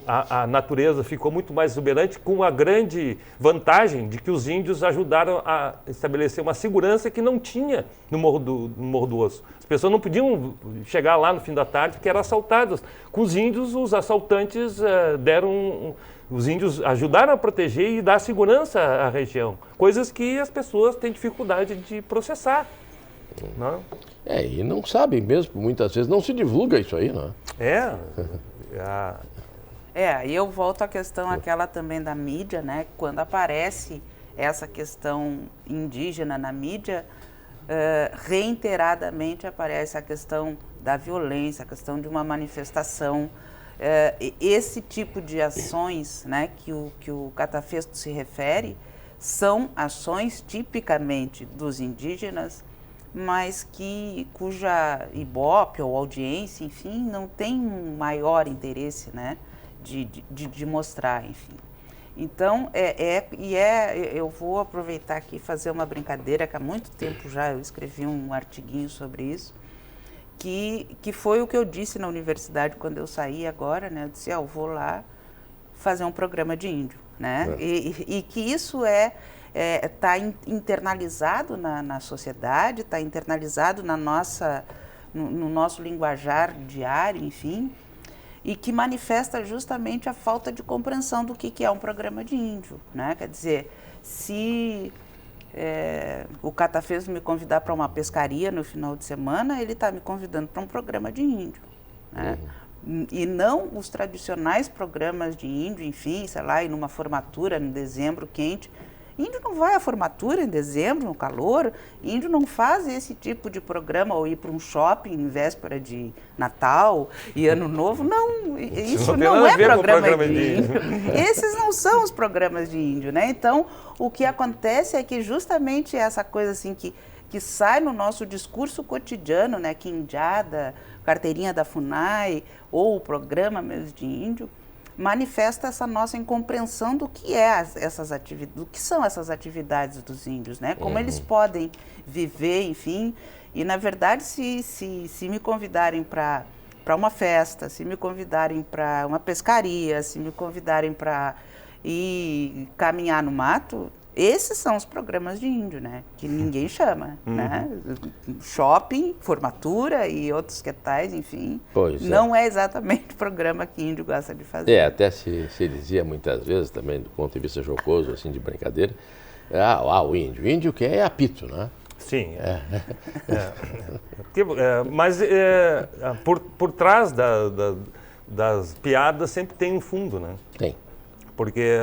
a natureza ficou muito mais exuberante, com a grande vantagem de que os índios ajudaram a estabelecer uma segurança que não tinha no Morro do Osso. As pessoas não podiam chegar lá no fim da tarde porque eram assaltadas. Com os índios, os assaltantes os índios ajudaram a proteger e dar segurança à região. Coisas que as pessoas têm dificuldade de processar. Não? E não sabem mesmo, muitas vezes não se divulga isso aí, não é? E eu volto à questão aquela também da mídia, né? Quando aparece essa questão indígena na mídia, reiteradamente aparece a questão da violência, a questão de uma manifestação. Esse tipo de ações, né, que o Catafesto se refere, são ações tipicamente dos indígenas, mas cuja ibope ou audiência, enfim, não tem um maior interesse, né, de mostrar, enfim. Então, eu vou aproveitar aqui e fazer uma brincadeira, que há muito tempo já eu escrevi um artiguinho sobre isso, que foi o que eu disse na universidade quando eu saí agora, né, eu disse, eu vou lá fazer um programa de índio, né, e que isso está internalizado na sociedade, está internalizado no nosso linguajar diário, enfim, e que manifesta justamente a falta de compreensão do que é um programa de índio, né? Quer dizer, se o Catafesto me convidar para uma pescaria no final de semana, ele está me convidando para um programa de índio, né? E não os tradicionais programas de índio, enfim, sei lá, ir numa formatura em dezembro quente. Índio não vai à formatura em dezembro, no calor. Índio não faz esse tipo de programa ou ir para um shopping em véspera de Natal e Ano Novo. Não, isso não é programa de índio. Esses não são os programas de índio, né? Então, o que acontece é que justamente essa coisa assim que sai no nosso discurso cotidiano, né? Que indiada, carteirinha da FUNAI ou o programa mesmo de índio, manifesta essa nossa incompreensão do que essas atividades, do que são essas atividades dos índios, né? Como eles podem viver, enfim. E na verdade, se me convidarem para uma festa, se me convidarem para uma pescaria, se me convidarem para ir caminhar no mato, Esses são os programas de índio, né? Que ninguém chama, né? Shopping, formatura e outros que tais, enfim. Não é exatamente o programa que índio gosta de fazer. Até se dizia muitas vezes também, do ponto de vista jocoso, assim, de brincadeira, o índio quer apito, né? Sim. Mas por trás das piadas sempre tem um fundo, né? Tem. Porque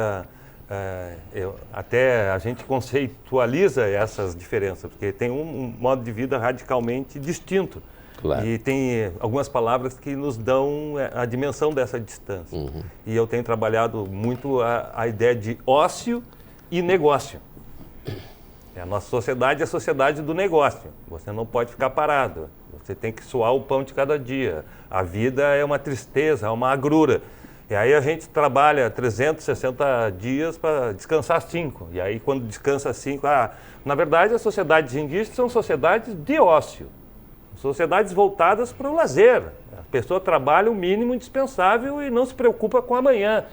até a gente conceitualiza essas diferenças, porque tem um modo de vida radicalmente distinto. Claro. E tem algumas palavras que nos dão a dimensão dessa distância. E eu tenho trabalhado muito a ideia de ócio e negócio. A nossa sociedade é a sociedade do negócio. Você não pode ficar parado. Você tem que suar o pão de cada dia. A vida é uma tristeza, é uma agrura. E aí a gente trabalha 360 dias para descansar 5. E aí quando descansa 5, na verdade as sociedades indígenas são sociedades de ócio. Sociedades voltadas para o lazer. A pessoa trabalha o mínimo indispensável e não se preocupa com amanhã.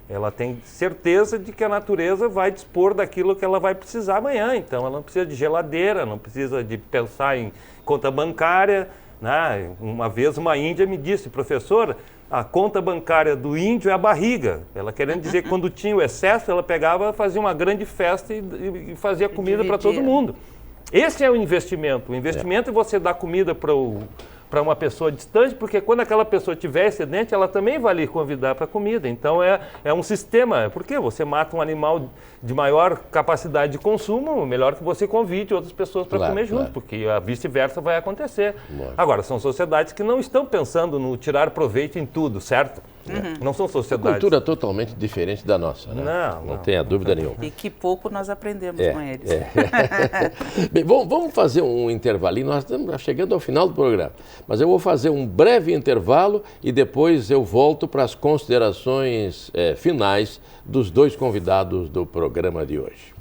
Ela tem certeza de que a natureza vai dispor daquilo que ela vai precisar amanhã. Então, ela não precisa de geladeira, não precisa de pensar em conta bancária, né? Uma vez uma índia me disse, professor, a conta bancária do índio é a barriga. Ela querendo dizer que quando tinha o excesso, ela pegava, fazia uma grande festa e fazia comida para todo mundo. Esse é o investimento. O investimento é você dar comida para uma pessoa distante, porque quando aquela pessoa tiver excedente, ela também vai lhe convidar para comida. Então é um sistema, porque você mata um animal de maior capacidade de consumo, melhor que você convide outras pessoas para comer junto, porque a vice-versa vai acontecer. Agora, são sociedades que não estão pensando no tirar proveito em tudo, certo? Não são sociedades. Uma cultura totalmente diferente da nossa, né? Não tenha dúvida nenhuma. E que pouco nós aprendemos com eles. Bem, vamos fazer um intervalinho, nós estamos chegando ao final do programa, mas eu vou fazer um breve intervalo e depois eu volto para as considerações finais dos dois convidados do programa de hoje.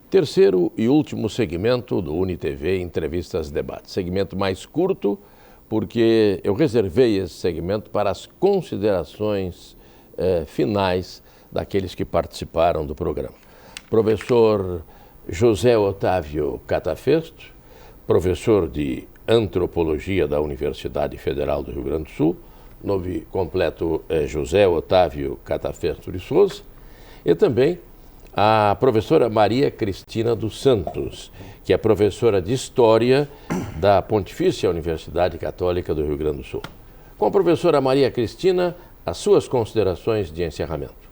Terceiro e último segmento do UniTV Entrevistas Debate. Segmento mais curto, porque eu reservei esse segmento para as considerações finais daqueles que participaram do programa. Professor José Otávio Catafesto, professor de Antropologia da Universidade Federal do Rio Grande do Sul, nome completo é José Otávio Catafesto de Souza, e também a professora Maria Cristina dos Santos, que é professora de História da Pontifícia Universidade Católica do Rio Grande do Sul. Com a professora Maria Cristina, as suas considerações de encerramento.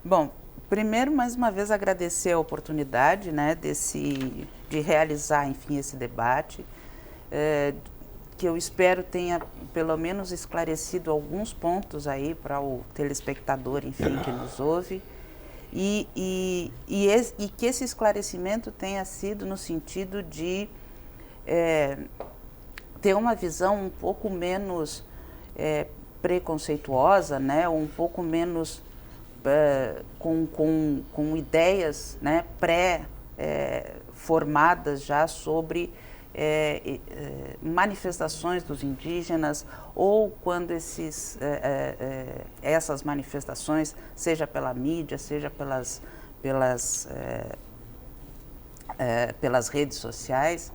Bom, primeiro, mais uma vez, agradecer a oportunidade, né, de realizar, enfim, esse debate, que eu espero tenha, pelo menos, esclarecido alguns pontos aí para o telespectador, enfim, que nos ouve. E que esse esclarecimento tenha sido no sentido de ter uma visão um pouco menos preconceituosa, né, um pouco menos com ideias, né, pré-formadas já sobre manifestações dos indígenas, ou quando essas manifestações, seja pela mídia, seja pelas redes sociais,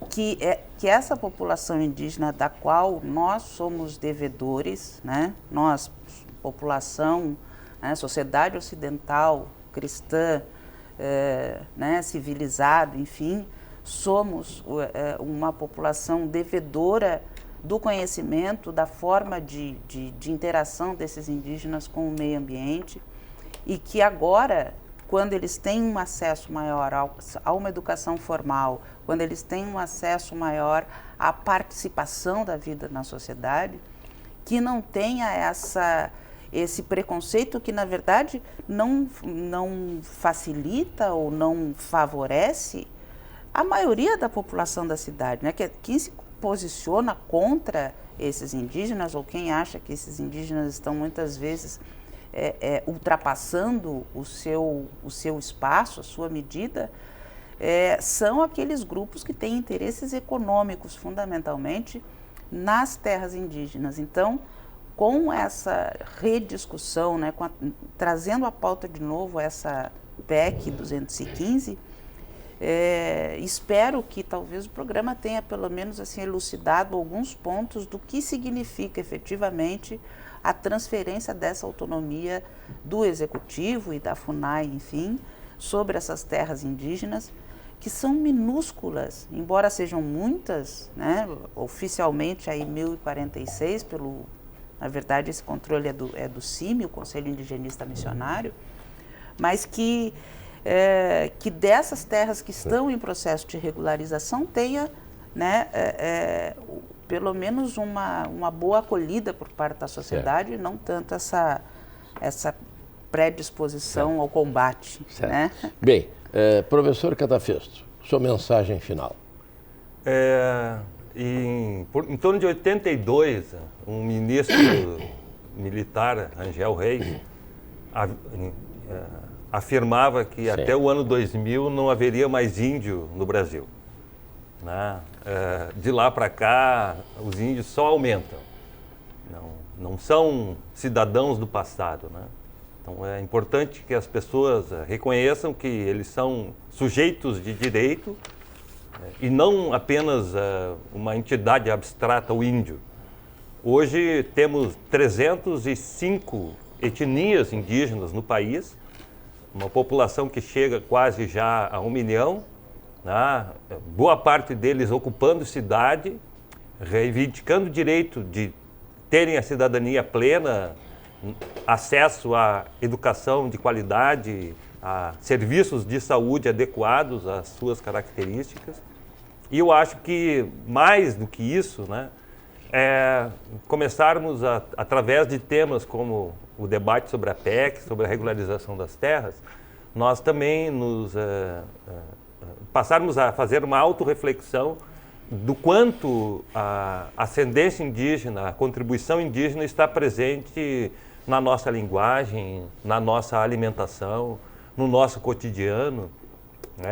que essa população indígena da qual nós somos devedores, né? Nós, população, né? Sociedade ocidental, cristã, né? Civilizado, enfim, somos uma população devedora do conhecimento, da forma de interação desses indígenas com o meio ambiente, e que agora, quando eles têm um acesso maior a uma educação formal, quando eles têm um acesso maior à participação da vida na sociedade, que não tenha esse preconceito que, na verdade, não facilita ou não favorece a maioria da população da cidade, né? Quem se posiciona contra esses indígenas, ou quem acha que esses indígenas estão muitas vezes ultrapassando o seu espaço, a sua medida, são aqueles grupos que têm interesses econômicos, fundamentalmente, nas terras indígenas. Então, com essa rediscussão, né, trazendo à pauta de novo essa PEC 215, espero que talvez o programa tenha pelo menos assim elucidado alguns pontos do que significa efetivamente a transferência dessa autonomia do Executivo e da FUNAI, enfim, sobre essas terras indígenas, que são minúsculas, embora sejam muitas, né, oficialmente aí 1046, na verdade esse controle é do CIMI, o Conselho Indigenista Missionário, mas que dessas terras que estão em processo de regularização tenha, né, pelo menos uma boa acolhida por parte da sociedade, e não tanto essa predisposição ao combate. Né? Bem, professor Catafesto, sua mensagem final. Em torno de 82, um ministro militar, Angel Reis, afirmava que até o ano 2000 não haveria mais índio no Brasil. Né? De lá para cá, os índios só aumentam. Não são cidadãos do passado. Né? Então, é importante que as pessoas reconheçam que eles são sujeitos de direito e não apenas uma entidade abstrata, o índio. Hoje temos 305 etnias indígenas no país, uma população que chega quase já a 1 milhão, né? Boa parte deles ocupando cidade, reivindicando o direito de terem a cidadania plena, acesso à educação de qualidade, a serviços de saúde adequados às suas características. E eu acho que, mais do que isso, né, começarmos, através de temas como o debate sobre a PEC, sobre a regularização das terras, nós também passarmos a fazer uma autorreflexão do quanto a ascendência indígena, a contribuição indígena está presente na nossa linguagem, na nossa alimentação, no nosso cotidiano.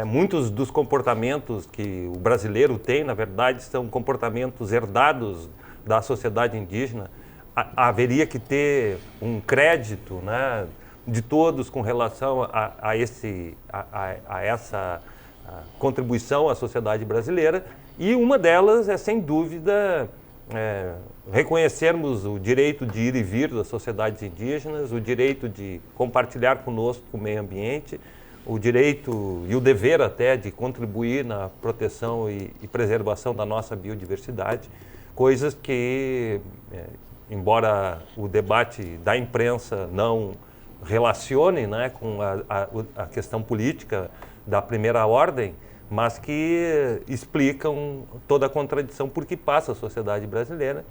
Muitos dos comportamentos que o brasileiro tem, na verdade, são comportamentos herdados da sociedade indígena. Haveria que ter um crédito, né, de todos com relação a essa contribuição à sociedade brasileira, e uma delas é, sem dúvida, reconhecermos o direito de ir e vir das sociedades indígenas, o direito de compartilhar conosco o meio ambiente, o direito e o dever até de contribuir na proteção e preservação da nossa biodiversidade, coisas que, embora o debate da imprensa não relacione, né, com a questão política da primeira ordem, mas que explicam toda a contradição por que passa a sociedade brasileira.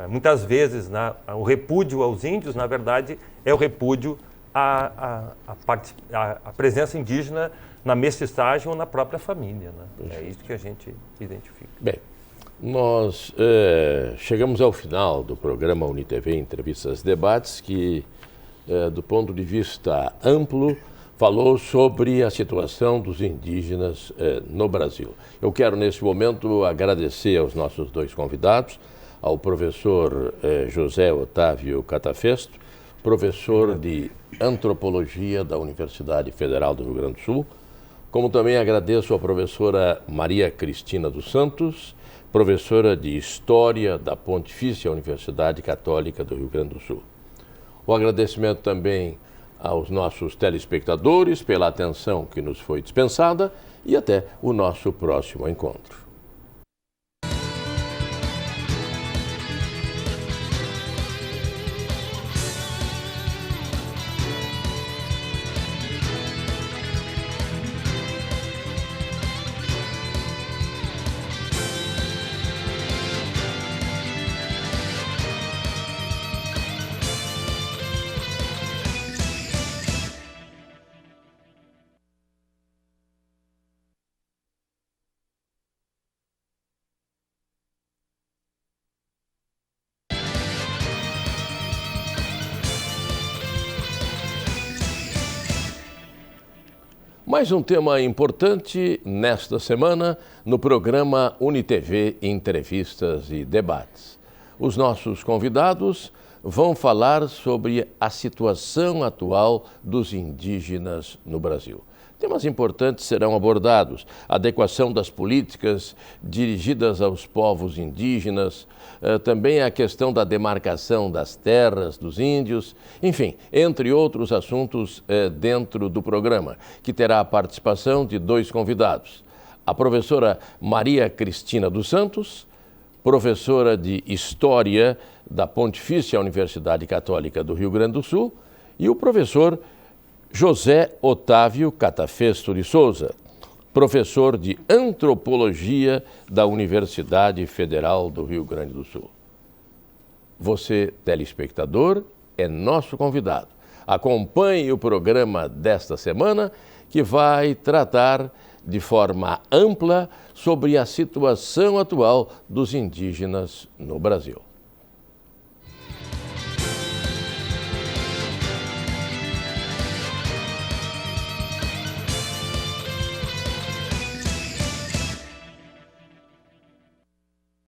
Muitas vezes, o repúdio aos índios, na verdade, é o repúdio à presença indígena na mestiçagem ou na própria família. Né? É isso que a gente identifica. Bem, nós chegamos ao final do programa UniTV Entrevistas e Debates, que, do ponto de vista amplo, falou sobre a situação dos indígenas no Brasil. Eu quero, nesse momento, agradecer aos nossos dois convidados, ao professor José Otávio Catafesto, professor de Antropologia da Universidade Federal do Rio Grande do Sul, como também agradeço à professora Maria Cristina dos Santos, professora de História da Pontifícia Universidade Católica do Rio Grande do Sul. O agradecimento também aos nossos telespectadores pela atenção que nos foi dispensada e até o nosso próximo encontro. Mais um tema importante nesta semana no programa UniTV Entrevistas e Debates. Os nossos convidados vão falar sobre a situação atual dos indígenas no Brasil. Temas importantes serão abordados: a adequação das políticas dirigidas aos povos indígenas, também a questão da demarcação das terras dos índios, enfim, entre outros assuntos dentro do programa, que terá a participação de 2 convidados. A professora Maria Cristina dos Santos, professora de História da Pontifícia Universidade Católica do Rio Grande do Sul, e o professor José Otávio Catafesto de Souza, professor de Antropologia da Universidade Federal do Rio Grande do Sul. Você, telespectador, é nosso convidado. Acompanhe o programa desta semana, que vai tratar de forma ampla sobre a situação atual dos indígenas no Brasil.